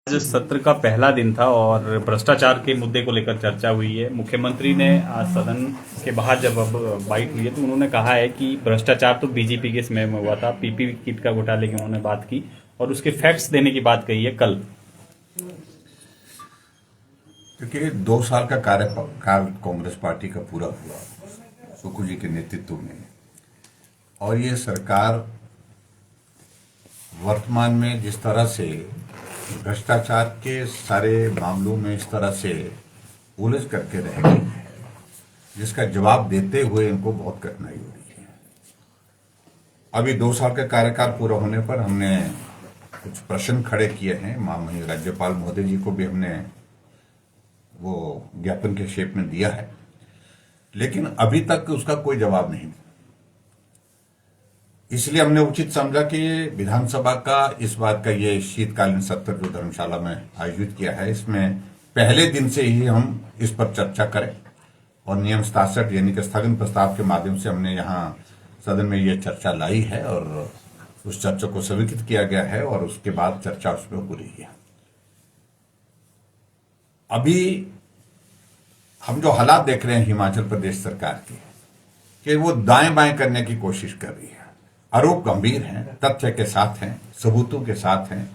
आज सत्र का पहला दिन था और भ्रष्टाचार के मुद्दे को लेकर चर्चा हुई है। मुख्यमंत्री ने आज सदन के बाहर जब अब बाइट ली है तो उन्होंने कहा है कि भ्रष्टाचार तो बीजेपी के समय में हुआ था। पीपी किट का घोटाले की उन्होंने बात की और उसके फैक्ट्स देने की बात कही है कल। क्योंकि 2 साल का कार्यकाल कांग्रेस पार्टी का पूरा हुआ सुक्खू जी के नेतृत्व में, और ये सरकार वर्तमान में जिस तरह से भ्रष्टाचार के सारे मामलों में इस तरह से उलझ करके रह गई है, जिसका जवाब देते हुए इनको बहुत कठिनाई हो रही है। अभी 2 साल का कार्यकाल पूरा होने पर हमने कुछ प्रश्न खड़े किए हैं। माननीय राज्यपाल महोदय जी को भी हमने वो ज्ञापन के शेप में दिया है, लेकिन अभी तक उसका कोई जवाब नहीं। इसलिए हमने उचित समझा कि विधानसभा का इस बात का ये शीतकालीन सत्र जो धर्मशाला में आयोजित किया है, इसमें पहले दिन से ही हम इस पर चर्चा करें, और नियम 67 यानी कि स्थगन प्रस्ताव के माध्यम से हमने यहाँ सदन में ये चर्चा लाई है और उस चर्चा को स्वीकृत किया गया है और उसके बाद चर्चा उसमें हो रही है। अभी हम जो हालात देख रहे हैं हिमाचल प्रदेश सरकार के, कि वो दाएं बाएं करने की कोशिश कर रही है। आरोप गंभीर हैं, तथ्य के साथ हैं, सबूतों के साथ हैं,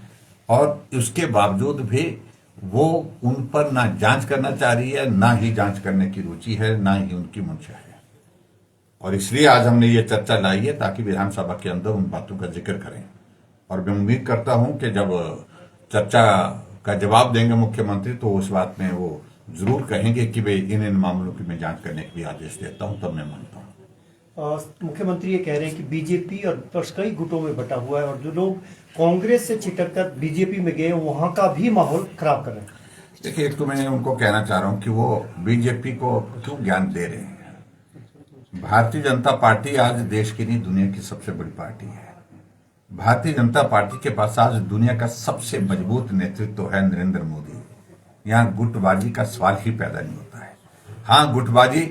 और उसके बावजूद भी वो उन पर ना जांच करना चाह रही है, ना ही जांच करने की रुचि है, ना ही उनकी मंशा है। और इसलिए आज हमने ये चर्चा लाई है ताकि विधानसभा के अंदर उन बातों का जिक्र करें। और मैं उम्मीद करता हूं कि जब चर्चा का जवाब देंगे मुख्यमंत्री तो उस बात में वो जरूर कहेंगे कि भाई इन मामलों की मैं जांच करने के भी आदेश देता हूं, तब मैं मानता हूं। मुख्यमंत्री ये कह रहे हैं कि बीजेपी और विपक्ष कई गुटों में बटा हुआ है और जो लोग कांग्रेस से छिटक कर बीजेपी में गए वहां का भी माहौल खराब कर रहे हैं। देखिए, एक तो मैं उनको कहना चाह रहा हूं कि वो बीजेपी को क्यों ज्ञान दे रहे हैं। भारतीय जनता पार्टी आज देश की नहीं दुनिया की सबसे बड़ी पार्टी है। भारतीय जनता पार्टी के पास आज दुनिया का सबसे मजबूत नेतृत्व है नरेंद्र मोदी। यहाँ गुटबाजी का सवाल ही पैदा नहीं होता है। हाँ, गुटबाजी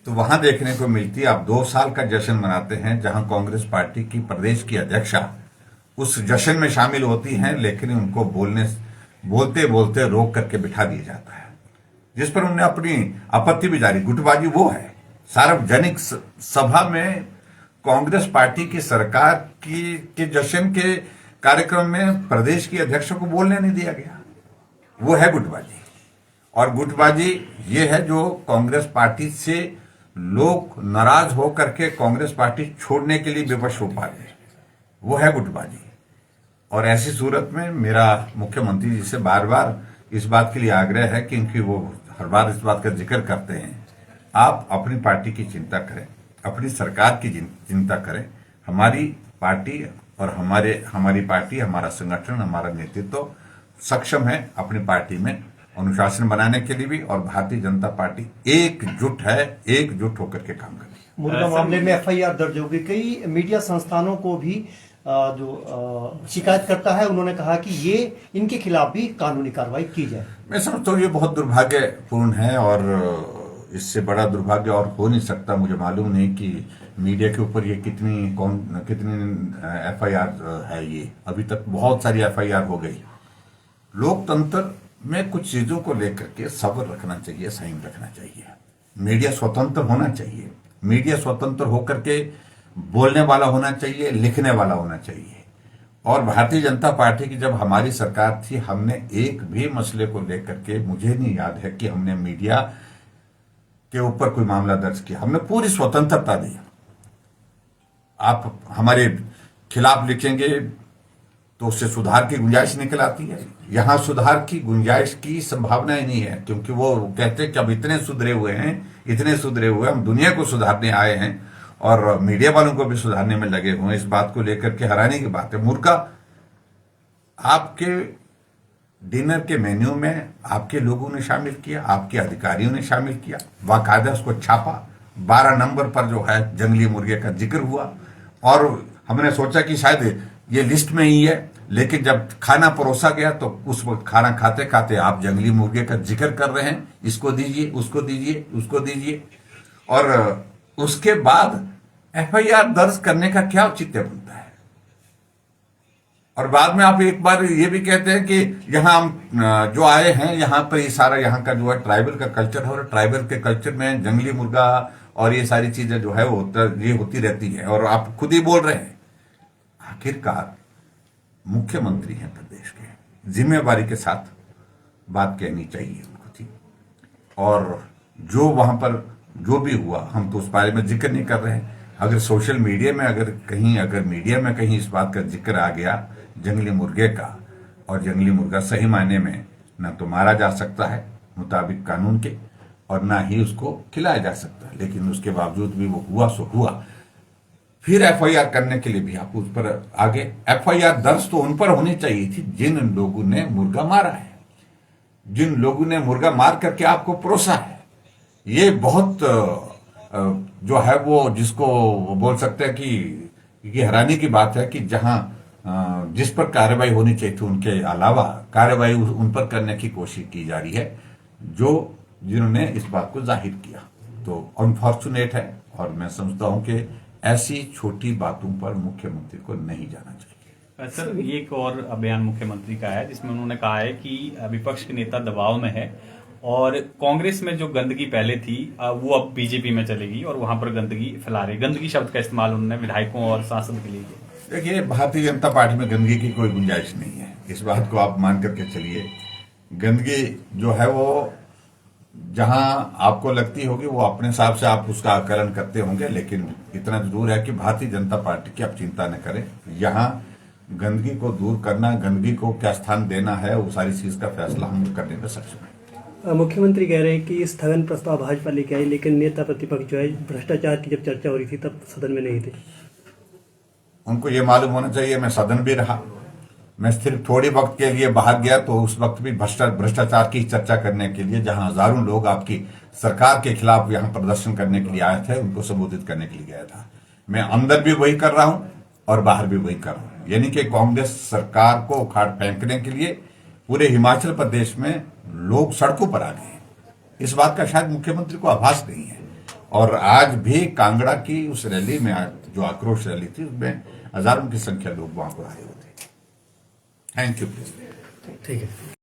तो वहां देखने को मिलती है। आप 2 साल का जश्न मनाते हैं जहां कांग्रेस पार्टी की प्रदेश की अध्यक्षा उस जश्न में शामिल होती हैं, लेकिन उनको बोलते बोलते रोक करके बिठा दिया जाता है, जिस पर उन्होंने अपनी आपत्ति भी जारी। गुटबाजी वो है, सार्वजनिक सभा में कांग्रेस पार्टी की सरकार के जश्न के कार्यक्रम में प्रदेश की अध्यक्ष को बोलने नहीं दिया गया, वो है गुटबाजी। और गुटबाजी ये है जो कांग्रेस पार्टी से लोग नाराज होकर के कांग्रेस पार्टी छोड़ने के लिए विवश हो पा रहे, वो है गुटबाजी। और ऐसी सूरत में मेरा मुख्यमंत्री जी से बार बार इस बात के लिए आग्रह है, क्योंकि वो हर बार इस बात का जिक्र करते हैं, आप अपनी पार्टी की चिंता करें, अपनी सरकार की चिंता करें। हमारी पार्टी और हमारी पार्टी, हमारा संगठन, हमारा नेतृत्व सक्षम है अपनी पार्टी में अनुशासन बनाने के लिए भी, और भारतीय जनता पार्टी एकजुट है, एकजुट होकर के काम कर रही है। मुर्गा मामले में एफआईआर दर्ज हो गई। कई मीडिया संस्थानों को भी जो शिकायत करता है, उन्होंने कहा कि ये इनके खिलाफ भी कानूनी कार्रवाई की जाए। मैं समझता हूँ ये बहुत दुर्भाग्यपूर्ण है, और इससे बड़ा दुर्भाग्य और हो नहीं सकता। मुझे मालूम नहीं कि मीडिया के ऊपर ये कितनी एफआईआर है। ये अभी तक बहुत सारी एफआईआर हो गई। लोकतंत्र में कुछ चीजों को लेकर के सब्र रखना चाहिए, संयम रखना चाहिए। मीडिया स्वतंत्र होना चाहिए, मीडिया स्वतंत्र होकर के बोलने वाला होना चाहिए, लिखने वाला होना चाहिए। और भारतीय जनता पार्टी की जब हमारी सरकार थी, हमने एक भी मसले को लेकर के, मुझे नहीं याद है कि हमने मीडिया के ऊपर कोई मामला दर्ज किया। हमने पूरी स्वतंत्रता दी। आप हमारे खिलाफ लिखेंगे तो उससे सुधार की गुंजाइश निकल आती है। यहां सुधार की गुंजाइश की संभावना ही नहीं है, क्योंकि वो कहते हैं कि अब इतने सुधरे हुए हैं, इतने सुधरे हुए, हम दुनिया को सुधारने आए हैं और मीडिया वालों को भी सुधारने में लगे हुए हैं। इस बात को लेकर के हैरानी की बात है। मूर्खा, आपके डिनर के मेन्यू में आपके लोगों ने शामिल किया, आपके अधिकारियों ने शामिल किया, बाकायदा उसको छापा। 12 नंबर पर जो है जंगली मुर्गे का जिक्र हुआ, और हमने सोचा कि शायद ये लिस्ट में ही है, लेकिन जब खाना परोसा गया तो उस वक्त खाना खाते खाते आप जंगली मुर्गे का जिक्र कर रहे हैं, इसको दीजिए, उसको दीजिए, उसको दीजिए। और उसके बाद एफआईआर दर्ज करने का क्या औचित्य बनता है? और बाद में आप एक बार ये भी कहते हैं कि यहाँ हम जो आए हैं यहाँ पर ये सारा यहाँ का जो है ट्राइबल का कल्चर है, और ट्राइबल के कल्चर में जंगली मुर्गा और ये सारी चीजें जो है वो ये होती रहती है, और आप खुद ही बोल रहे हैं। आखिरकार मुख्यमंत्री हैं प्रदेश के, जिम्मेवारी के साथ बात कहनी चाहिए उनको थी। और जो वहां पर जो भी हुआ हम तो उस बारे में जिक्र नहीं कर रहे हैं। अगर सोशल मीडिया में अगर मीडिया में कहीं इस बात का जिक्र आ गया जंगली मुर्गे का, और जंगली मुर्गा सही मायने में न तो मारा जा सकता है मुताबिक कानून के, और ना ही उसको खिलाया जा सकता है, लेकिन उसके बावजूद भी वो हुआ सो हुआ। फिर एफआईआर करने के लिए भी आप उस पर आगे, एफआईआर दर्ज तो उन पर होनी चाहिए थी जिन लोगों ने मुर्गा मारा है, जिन लोगों ने मुर्गा मार करके आपको परोसा है। ये बहुत जो है वो जिसको बोल सकते हैं कि ये हैरानी की बात है कि जहां जिस पर कार्रवाई होनी चाहिए थी उनके अलावा कार्रवाई उन पर करने की कोशिश की जा रही है जो जिन्होंने इस बात को जाहिर किया। तो अनफॉर्चुनेट है, और मैं समझता हूं कि ऐसी छोटी बातों पर मुख्यमंत्री को नहीं जाना चाहिए। सर, एक और बयान मुख्यमंत्री का है जिसमें उन्होंने कहा है कि विपक्ष के नेता दबाव में है और कांग्रेस में जो गंदगी पहले थी वो अब बीजेपी में चलेगी और वहां पर गंदगी फैला रही। गंदगी शब्द का इस्तेमाल उन्होंने विधायकों और सांसद के लिए किया। देखिए, भारतीय जनता पार्टी में गंदगी की कोई गुंजाइश नहीं है, इस बात को आप मान करके चलिए। गंदगी जो है वो जहां आपको लगती होगी वो अपने हिसाब से आप उसका आकलन करते होंगे, लेकिन इतना जरूर है कि भारतीय जनता पार्टी की आप चिंता न करें। यहाँ गंदगी को दूर करना, गंदगी को क्या स्थान देना है, वो सारी चीज का फैसला हम करने में सक्षम है। मुख्यमंत्री कह रहे हैं कि स्थगन प्रस्ताव भाजपा लेके आई, लेकिन नेता प्रतिपक्ष जो है भ्रष्टाचार की जब चर्चा हो रही थी तब सदन में नहीं थे। उनको ये मालूम होना चाहिए मैं सदन भी रहा, मैं सिर्फ थोड़े वक्त के लिए बाहर गया तो उस वक्त भी भ्रष्टाचार की चर्चा करने के लिए, जहां हजारों लोग आपकी सरकार के खिलाफ यहां प्रदर्शन करने के लिए आए थे, उनको संबोधित करने के लिए गया था। मैं अंदर भी वही कर रहा हूं और बाहर भी वही कर रहा हूं, यानी कि कांग्रेस सरकार को उखाड़ फेंकने के लिए पूरे हिमाचल प्रदेश में लोग सड़कों पर आ गए। इस बात का शायद मुख्यमंत्री को आभास नहीं है। और आज भी कांगड़ा की उस रैली में जो आक्रोश रैली थी उसमें हजारों की संख्या लोग वहां पर आए हुए थे। Thank you. ठीक है।